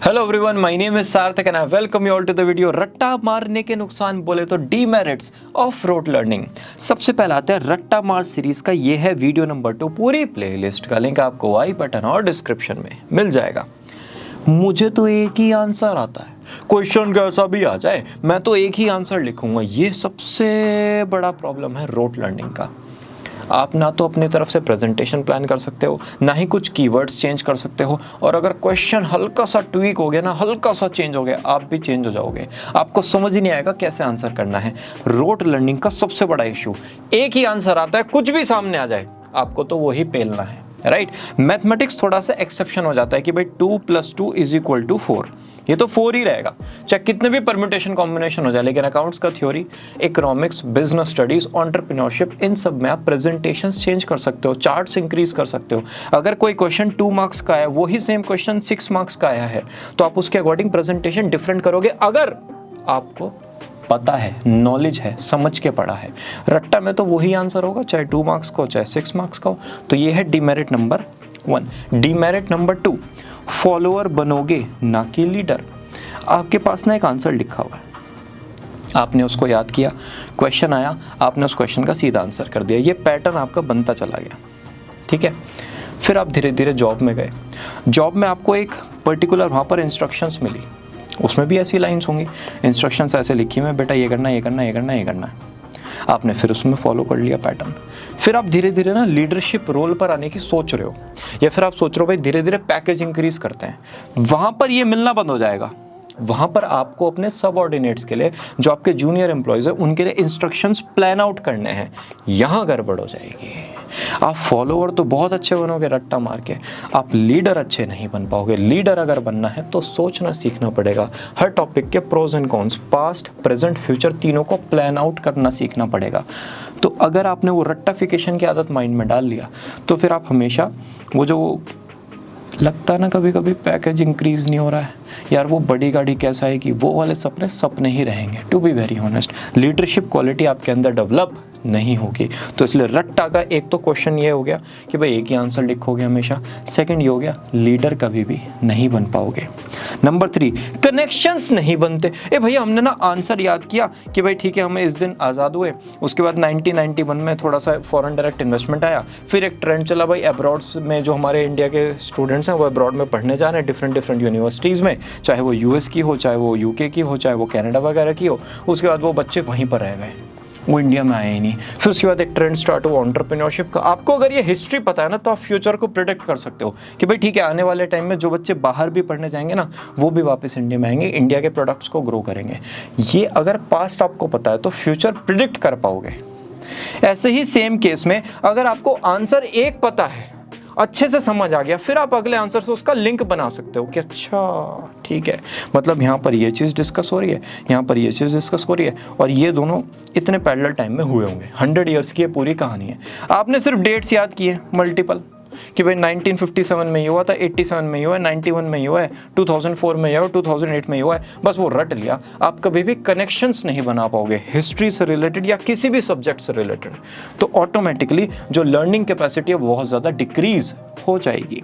Hello everyone, my name is Sarthak and I welcome you all to the video. रट्टा मारने के नुकसान बोले तो डीमेरिट्स ऑफ रोट लर्निंग। सबसे पहले आते हैं रट्टा मार सीरीज का, ये है वीडियो नंबर 2। पूरी प्लेलिस्ट का लिंक आपको आई बटन और डिस्क्रिप्शन में मिल जाएगा। मुझे तो एक ही आंसर आता है, क्वेश्चन कैसा भी आ जाए मैं तो एक ही आंसर लिखूंगा। ये सबसे बड़ा प्रॉब्लम है रोट लर्निंग का। आप ना तो अपनी तरफ से प्रेजेंटेशन प्लान कर सकते हो, ना ही कुछ कीवर्ड्स चेंज कर सकते हो, और अगर क्वेश्चन हल्का सा ट्वीक हो गया ना, हल्का सा चेंज हो गया, आप भी चेंज हो जाओगे। आपको समझ ही नहीं आएगा कैसे आंसर करना है। रोट लर्निंग का सबसे बड़ा इशू, एक ही आंसर आता है, कुछ भी सामने आ जाए आपको तो वही पेलना है, राइट। मैथमेटिक्स थोड़ा सा एक्सेप्शन हो जाता है कि भाई 2 + 2 = 4, ये तो 4 ही रहेगा चाहे कितने भी परम्यूटेशन कॉम्बिनेशन हो जाए। लेकिन अकाउंट्स का theory, economics, business studies, entrepreneurship, इन सब में आप प्रेजेंटेशंस चेंज कर सकते हो, चार्ट्स इंक्रीज कर सकते हो। अगर कोई क्वेश्चन 2 मार्क्स का है, वही सेम क्वेश्चन 6 मार्क्स का आया है, तो आप उसके अकॉर्डिंग प्रेजेंटेशन डिफरेंट करोगे अगर आपको पता है, नॉलेज है, समझ के पढ़ा है। रट्टा में तो वही आंसर होगा, चाहे 2 मार्क्स का हो चाहे 6 मार्क्स का हो। तो ये है demerit number 1। Demerit number 2, follower बनोगे ना कि लीडर। आपके पास ना एक आंसर लिखा हुआ है, आपने उसको याद किया, क्वेश्चन आया, आपने उस क्वेश्चन का सीधा आंसर कर दिया। ये पैटर्न आपका बनता चला गया, ठीक है। फिर आप धीरे धीरे जॉब में गए, जॉब में आपको एक पर्टिकुलर वहाँ पर इंस्ट्रक्शंस मिली, उसमें भी ऐसी लाइंस होंगी, इंस्ट्रक्शंस ऐसे लिखी हुई, बेटा ये करना, ये करना, ये करना, ये करना है। आपने फिर उसमें फॉलो कर लिया पैटर्न। फिर आप धीरे धीरे ना लीडरशिप रोल पर आने की सोच रहे हो, या फिर आप सोच रहे हो भाई धीरे धीरे पैकेज इंक्रीज करते हैं। वहाँ पर ये मिलना बंद हो जाएगा। वहाँ पर आपको अपने सबऑर्डिनेट्स के लिए, जो आपके जूनियर एम्प्लॉयज़ हैं, उनके लिए इंस्ट्रक्शंस प्लान आउट करने हैं। यहाँ गड़बड़ हो जाएगी। आप फॉलोअर तो बहुत अच्छे बनोगे रट्टा मार के, आप लीडर अच्छे नहीं बन पाओगे। लीडर अगर बनना है तो सोचना सीखना पड़ेगा। हर टॉपिक के pros and cons, past, present, future, तीनों को प्लान आउट करना सीखना पड़ेगा। तो अगर आपने वो रट्टाफिकेशन की आदत माइंड में डाल लिया, तो फिर आप हमेशा वो जो लगता है ना कभी कभी पैकेज इंक्रीज नहीं हो रहा है, यार वो बड़ी गाड़ी कैसा है, कि वो वाले सपने सपने ही रहेंगे। To be very honest, leadership quality आपके अंदर डेवलप नहीं होगी। तो इसलिए रट्टा का एक तो क्वेश्चन ये हो गया कि भाई एक ही आंसर लिखोगे हमेशा। सेकंड ये हो गया, लीडर कभी भी नहीं बन पाओगे। नंबर 3, कनेक्शंस नहीं बनते। ए भैया हमने ना आंसर याद किया कि भाई ठीक है, हमें इस दिन आज़ाद हुए, उसके बाद 1991 में थोड़ा सा फॉरेन डायरेक्ट इन्वेस्टमेंट आया, फिर एक ट्रेंड चला भाई अब्रॉड्स में, जो हमारे इंडिया के स्टूडेंट्स हैं वो अब्रॉड में पढ़ने जा रहे हैं डिफरेंट यूनिवर्सिटीज़ में, चाहे वो यूएस की हो, चाहे वो यूके की हो, चाहे वो कनाडा वगैरह की हो। उसके बाद वो बच्चे वहीं पर रह गए, वो इंडिया में आए ही नहीं। फिर उसके बाद एक ट्रेंड स्टार्ट हुआ एंटरप्रेन्योरशिप का। आपको अगर ये हिस्ट्री पता है ना, तो आप फ्यूचर को प्रिडिक्ट कर सकते हो कि भाई ठीक है, आने वाले टाइम में जो बच्चे बाहर भी पढ़ने जाएंगे ना, वो भी वापस इंडिया में आएंगे, इंडिया के प्रोडक्ट्स को ग्रो करेंगे। ये अगर पास्ट आपको पता है तो फ्यूचर प्रिडिक्ट कर पाओगे। ऐसे ही सेम केस में अगर आपको आंसर एक पता है, अच्छे से समझ आ गया, फिर आप अगले आंसर से उसका लिंक बना सकते हो कि अच्छा ठीक है, मतलब यहाँ पर ये चीज़ डिस्कस हो रही है, यहाँ पर ये चीज़ डिस्कस हो रही है, और ये दोनों इतने पैरेलल टाइम में हुए होंगे। 100 ईयर्स की ये पूरी कहानी है। आपने सिर्फ डेट्स याद किए मल्टीपल, कि भाई 1957 में ये हुआ था, 87 में ये हुआ है, 91 में ये हुआ है, 2004 में ये हुआ, 2008 में ये हुआ है, बस वो रट लिया। आप कभी भी कनेक्शंस नहीं बना पाओगे हिस्ट्री से रिलेटेड या किसी भी सब्जेक्ट से रिलेटेड। तो ऑटोमेटिकली जो लर्निंग कैपेसिटी है बहुत ज़्यादा डिक्रीज हो जाएगी।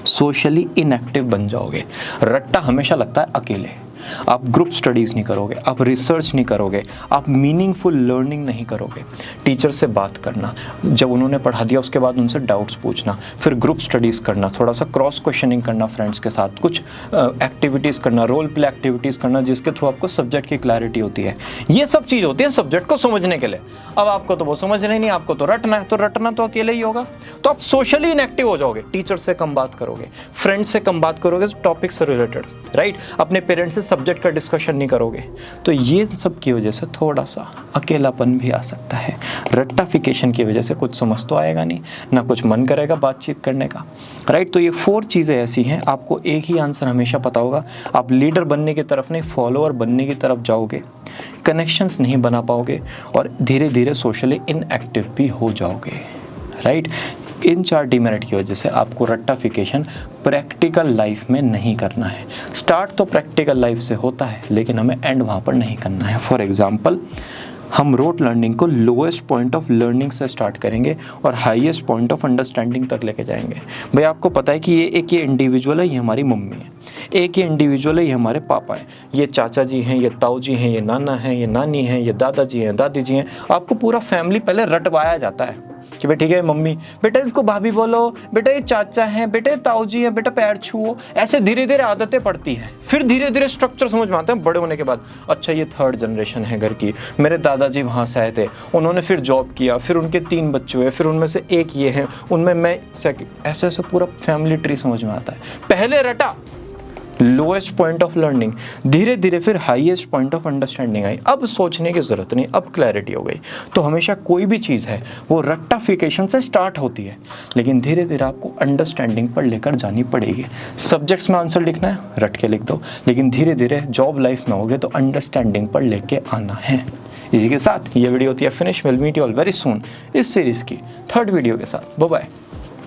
सोशली इनएक्टिव बन जाओगे। रट्टा हमेशा लगता है अकेले। आप ग्रुप स्टडीज़ नहीं करोगे, आप रिसर्च नहीं करोगे, आप मीनिंगफुल लर्निंग नहीं करोगे। टीचर से बात करना, जब उन्होंने पढ़ा दिया उसके बाद उनसे डाउट्स पूछना, फिर ग्रुप स्टडीज़ करना, थोड़ा सा क्रॉस क्वेश्चनिंग करना फ्रेंड्स के साथ, कुछ एक्टिविटीज़ करना, रोल प्ले एक्टिविटीज़ करना, जिसके थ्रू आपको सब्जेक्ट की क्लैरिटी होती है। ये सब चीज़ होती है सब्जेक्ट को समझने के लिए। अब आपको तो वो समझना ही नहीं, आपको तो रटना है, तो रटना तो अकेले ही होगा। तो आप सोशली इनएक्टिव हो जाओगे, टीचर से कम बात करोगे, फ्रेंड्स से कम बात करोगे टॉपिक से रिलेटेड, राइट। अपने पेरेंट्स से सब्जेक्ट का डिस्कशन नहीं करोगे। तो ये सब की वजह से थोड़ा सा अकेलापन भी आ सकता है। रट्टाफिकेशन की वजह से कुछ समझ तो आएगा नहीं, ना कुछ मन करेगा बातचीत करने का, राइट। तो ये 4 चीज़ें ऐसी हैं, आपको एक ही आंसर हमेशा पता होगा, आप लीडर बनने की तरफ नहीं, फॉलोअर बनने की तरफ जाओगे, कनेक्शंस नहीं बना पाओगे, और धीरे धीरे सोशली इनएक्टिव भी हो जाओगे, राइट। इन 4 डीमेरिट की वजह से आपको रट्टाफिकेशन प्रैक्टिकल लाइफ में नहीं करना है। स्टार्ट तो प्रैक्टिकल लाइफ से होता है, लेकिन हमें एंड वहाँ पर नहीं करना है। फॉर एग्जाम्पल, हम रोट लर्निंग को लोएस्ट पॉइंट ऑफ लर्निंग से स्टार्ट करेंगे और हाईएस्ट पॉइंट ऑफ अंडरस्टैंडिंग तक लेके जाएंगे। भाई आपको पता है कि ये इंडिविजुअल है, ये हमारी मम्मी है, एक ही इंडिविजुअल है, ये हमारे पापा हैं, ये चाचा जी हैं, ये ताऊ जी हैं, ये नाना हैं, ये नानी हैं, ये दादाजी हैं, दादी जी हैं। आपको पूरा फैमिली पहले रटवाया जाता है कि भाई ठीक है मम्मी, बेटा इसको भाभी बोलो, बेटा ये चाचा हैं, बेटा ये ताऊ जी हैं, बेटा पैर छुओ। ऐसे धीरे धीरे आदतें पड़ती हैं, फिर धीरे धीरे स्ट्रक्चर समझ में आते हैं बड़े होने के बाद। अच्छा ये थर्ड जनरेशन है घर की, मेरे दादाजी वहाँ से आए थे, उन्होंने फिर जॉब किया, फिर उनके 3 बच्चे हुए, फिर उनमें से एक ये है, उनमें मैं ऐसे ऐसे पूरा फैमिली ट्री समझ में आता है। पहले रटा, लोएस्ट पॉइंट ऑफ लर्निंग, धीरे धीरे फिर highest point of understanding I. अब सोचने की ज़रूरत नहीं, अब क्लैरिटी हो गई। तो हमेशा कोई भी चीज़ है वो रट्टाफिकेशन से स्टार्ट होती है, लेकिन धीरे धीरे आपको अंडरस्टैंडिंग पर लेकर जानी पड़ेगी। सब्जेक्ट्स में आंसर लिखना है, रट के लिख दो, लेकिन धीरे धीरे जॉब लाइफ में होगे तो अंडरस्टैंडिंग पर लेके आना है। इसी के साथ ये वीडियो होती है finish. Will meet you all very soon इस सीरीज़ की 3rd वीडियो के साथ। Bye bye.